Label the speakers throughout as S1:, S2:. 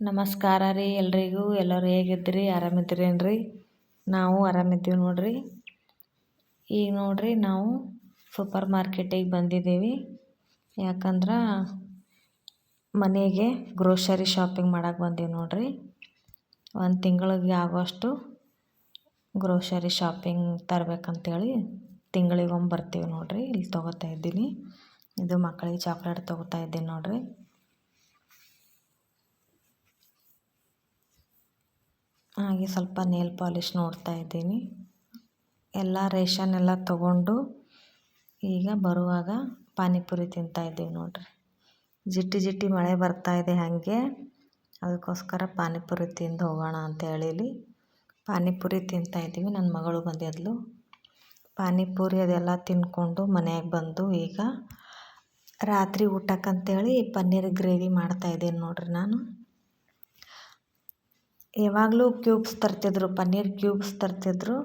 S1: ನಮಸ್ಕಾರ ರೀ ಎಲ್ರಿಗೂ. ಎಲ್ಲರೂ ಹೇಗಿದ್ರಿ? ಆರಾಮಿದ್ದೀರೇನ್ರಿ? ನಾವು ಆರಾಮಿದ್ದೀವಿ ನೋಡ್ರಿ. ಈಗ ನೋಡ್ರಿ ನಾವು ಸೂಪರ್ ಮಾರ್ಕೆಟಿಗೆ ಬಂದಿದ್ದೀವಿ. ಯಾಕಂದ್ರೆ ಮನೆಗೆ ಗ್ರೋಸರಿ ಶಾಪಿಂಗ್ ಮಾಡಕ್ಕೆ ಬಂದೀವಿ ನೋಡ್ರಿ. ಒಂದು ತಿಂಗಳಿಗೆ ಆಗೋಷ್ಟು ಗ್ರೋಸರಿ ಶಾಪಿಂಗ್ ತರಬೇಕಂತೇಳಿ ತಿಂಗಳಿಗೊಮ್ಮೆ ಬರ್ತೀವಿ ನೋಡ್ರಿ. ಇಲ್ಲಿ ತೊಗೋತಾ ಇದ್ದೀನಿ. ಇದು ಮಕ್ಕಳಿಗೆ ಚಾಕ್ಲೇಟ್ ತೊಗೋತಾ ಇದ್ದೀನಿ ನೋಡ್ರಿ. ಹಾಗೆ ಸ್ವಲ್ಪ ನೇಲ್ ಪಾಲಿಶ್ ನೋಡ್ತಾ ಇದ್ದೀನಿ. ಎಲ್ಲ ರೇಷನ್ ಎಲ್ಲ ತೊಗೊಂಡು ಈಗ ಬರುವಾಗ ಪಾನಿಪುರಿ ತಿಂತಾ ಇದ್ದೀವಿ ನೋಡ್ರಿ. ಜಿಟ್ಟಿ ಮಳೆ ಬರ್ತಾ ಇದೆ ಹಾಗೆ, ಅದಕ್ಕೋಸ್ಕರ ಪಾನಿಪುರಿ ತಿಂದು ಹೋಗೋಣ ಅಂತ ಹೇಳಿ ಪಾನಿಪುರಿ ತಿಂತಾ ಇದ್ದೀವಿ. ನನ್ನ ಮಗಳು ಬಂದಿದ್ಲು. ಪಾನಿಪುರಿ ಅದೆಲ್ಲ ತಿಂದ್ಕೊಂಡು ಮನೆಯಾಗ ಬಂದು ಈಗ ರಾತ್ರಿ ಊಟಕ್ಕಂತೇಳಿ ಪನ್ನೀರ್ ಗ್ರೇವಿ ಮಾಡ್ತಾ ಇದ್ದೀನಿ ನೋಡ್ರಿ. ನಾನು ಯಾವಾಗಲೂ ಕ್ಯೂಬ್ಸ್ ತರ್ತಿದ್ರು, ಪನ್ನೀರ್ ಕ್ಯೂಬ್ಸ್ ತರ್ತಿದ್ರು.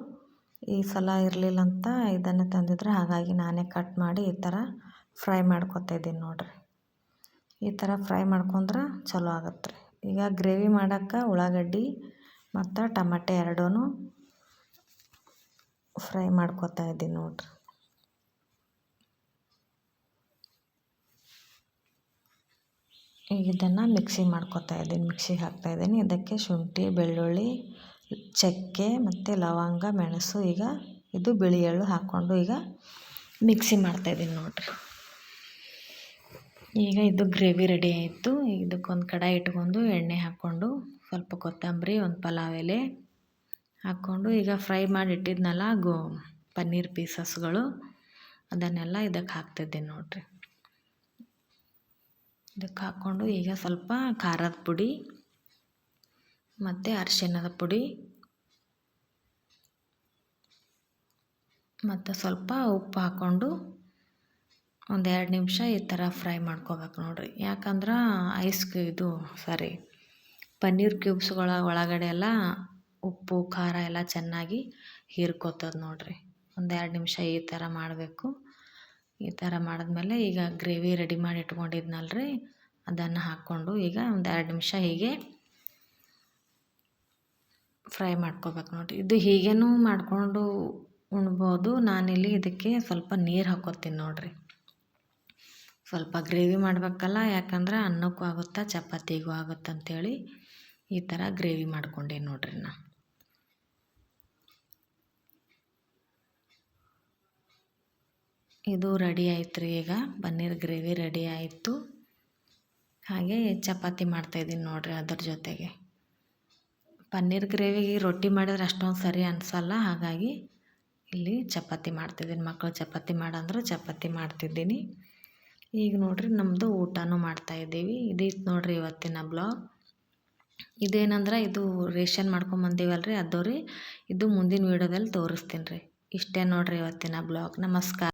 S1: ಈ ಸಲ ಇರಲಿಲ್ಲ ಅಂತ ಇದನ್ನು ತಂದಿದ್ರು. ಹಾಗಾಗಿ ನಾನೇ ಕಟ್ ಮಾಡಿ ಈ ಥರ ಫ್ರೈ ಮಾಡ್ಕೊತಾ ಇದ್ದೀನಿ ನೋಡ್ರಿ. ಈ ಥರ ಫ್ರೈ ಮಾಡ್ಕೊಂಡ್ರೆ ಚಲೋ ಆಗತ್ತೆ ರೀ. ಈಗ ಗ್ರೇವಿ ಮಾಡೋಕ್ಕೆ ಉಳ್ಳಾಗಡ್ಡಿ ಮತ್ತು ಟಮಾಟೆ ಎರಡೂ ಫ್ರೈ ಮಾಡ್ಕೊತಾ ಇದ್ದೀನಿ ನೋಡ್ರಿ. ಈಗ ಇದನ್ನು ಮಿಕ್ಸಿಗೆ ಹಾಕ್ತಾಯಿದ್ದೀನಿ. ಇದಕ್ಕೆ ಶುಂಠಿ, ಬೆಳ್ಳುಳ್ಳಿ, ಚಕ್ಕೆ ಮತ್ತು ಲವಂಗ, ಮೆಣಸು, ಈಗ ಇದು ಬಿಳಿ ಎಳ್ಳು ಹಾಕ್ಕೊಂಡು ಈಗ ಮಿಕ್ಸಿ ಮಾಡ್ತಾಯಿದ್ದೀನಿ ನೋಡ್ರಿ. ಈಗ ಇದು ಗ್ರೇವಿ ರೆಡಿ ಆಯಿತು. ಇದಕ್ಕೊಂದು ಕಡಾಯಿ ಇಟ್ಕೊಂಡು ಎಣ್ಣೆ ಹಾಕ್ಕೊಂಡು ಸ್ವಲ್ಪ ಕೊತ್ತಂಬರಿ, ಒಂದು ಪಲಾವ್ ಎಲೆ ಹಾಕ್ಕೊಂಡು ಈಗ ಫ್ರೈ ಮಾಡಿ ಇಟ್ಟಿದ್ನಲ್ಲ ಪನ್ನೀರ್ ಪೀಸಸ್ಗಳು ಅದನ್ನೆಲ್ಲ ಇದಕ್ಕೆ ಹಾಕ್ತಿದ್ದೀನಿ ನೋಡ್ರಿ. ಇದಕ್ಕೆ ಹಾಕ್ಕೊಂಡು ಈಗ ಸ್ವಲ್ಪ ಖಾರದ ಪುಡಿ ಮತ್ತು ಅರಿಶಿಣದ ಪುಡಿ ಮತ್ತು ಸ್ವಲ್ಪ ಉಪ್ಪು ಹಾಕ್ಕೊಂಡು ಒಂದು 2 ನಿಮಿಷ ಈ ಥರ ಫ್ರೈ ಮಾಡ್ಕೋಬೇಕು ನೋಡ್ರಿ. ಯಾಕಂದ್ರೆ ಪನ್ನೀರ್ ಕ್ಯೂಬ್ಸ್ಗಳ ಒಳಗಡೆ ಎಲ್ಲ ಉಪ್ಪು ಖಾರ ಎಲ್ಲ ಚೆನ್ನಾಗಿ ಹೀರ್ಕೋತದ ನೋಡ್ರಿ. ಒಂದು 2 ನಿಮಿಷ ಈ ಥರ ಮಾಡಬೇಕು. ಈ ಥರ ಮಾಡಿದ್ಮೇಲೆ ಈಗ ಗ್ರೇವಿ ರೆಡಿ ಮಾಡಿ ಇಟ್ಕೊಂಡಿದ್ನಲ್ರಿ, ಅದನ್ನು ಹಾಕ್ಕೊಂಡು ಈಗ ಒಂದು 2 ನಿಮಿಷ ಹೀಗೆ ಫ್ರೈ ಮಾಡ್ಕೋಬೇಕು ನೋಡಿರಿ. ಇದು ಹೀಗೇನೂ ಮಾಡಿಕೊಂಡು ಉಣ್ಬೋದು. ನಾನಿಲ್ಲಿ ಇದಕ್ಕೆ ಸ್ವಲ್ಪ ನೀರು ಹಾಕ್ಕೋತೀನಿ ನೋಡಿರಿ. ಸ್ವಲ್ಪ ಗ್ರೇವಿ ಮಾಡಬೇಕಲ್ಲ, ಯಾಕಂದ್ರೆ ಅನ್ನಕ್ಕೂ ಆಗುತ್ತಾ ಚಪಾತಿಗೂ ಆಗುತ್ತಂತೇಳಿ ಈ ಥರ ಗ್ರೇವಿ ಮಾಡ್ಕೊಂಡೆ ನೋಡ್ರಿ. ಇದು ರೆಡಿ ಆಯ್ತು ರೀ. ಈಗ ಪನ್ನೀರ್ ಗ್ರೇವಿ ರೆಡಿ ಆಯಿತು. ಹಾಗೆ ಚಪಾತಿ ಮಾಡ್ತಾಯಿದ್ದೀನಿ ನೋಡ್ರಿ. ಅದ್ರ ಜೊತೆಗೆ ಪನ್ನೀರ್ ಗ್ರೇವಿಗೆ ರೊಟ್ಟಿ ಮಾಡಿದ್ರೆ ಅಷ್ಟೊಂದು ಸರಿ ಅನಿಸಲ್ಲ. ಹಾಗಾಗಿ ಇಲ್ಲಿ ಚಪಾತಿ ಮಾಡ್ತಿದ್ದೀನಿ. ಮಕ್ಕಳು ಚಪಾತಿ ಮಾಡಂದ್ರೆ ಚಪಾತಿ ಮಾಡ್ತಿದ್ದೀನಿ. ಈಗ ನೋಡ್ರಿ ನಮ್ಮದು ಊಟನೂ ಮಾಡ್ತಾಯಿದ್ದೀವಿ. ಇದಿತ್ತು ನೋಡ್ರಿ ಇವತ್ತಿನ ಬ್ಲಾಗ್. ಇದೇನಂದ್ರೆ ಇದು ರೇಷನ್ ಮಾಡ್ಕೊಂಬಂದೀವಲ್ರಿ, ಅದು ರೀ. ಇದು ಮುಂದಿನ ವೀಡಿಯೋದಲ್ಲಿ ತೋರಿಸ್ತೀನಿ ರೀ. ಇಷ್ಟೇ ನೋಡ್ರಿ ಇವತ್ತಿನ ಬ್ಲಾಗ್. ನಮಸ್ಕಾರ.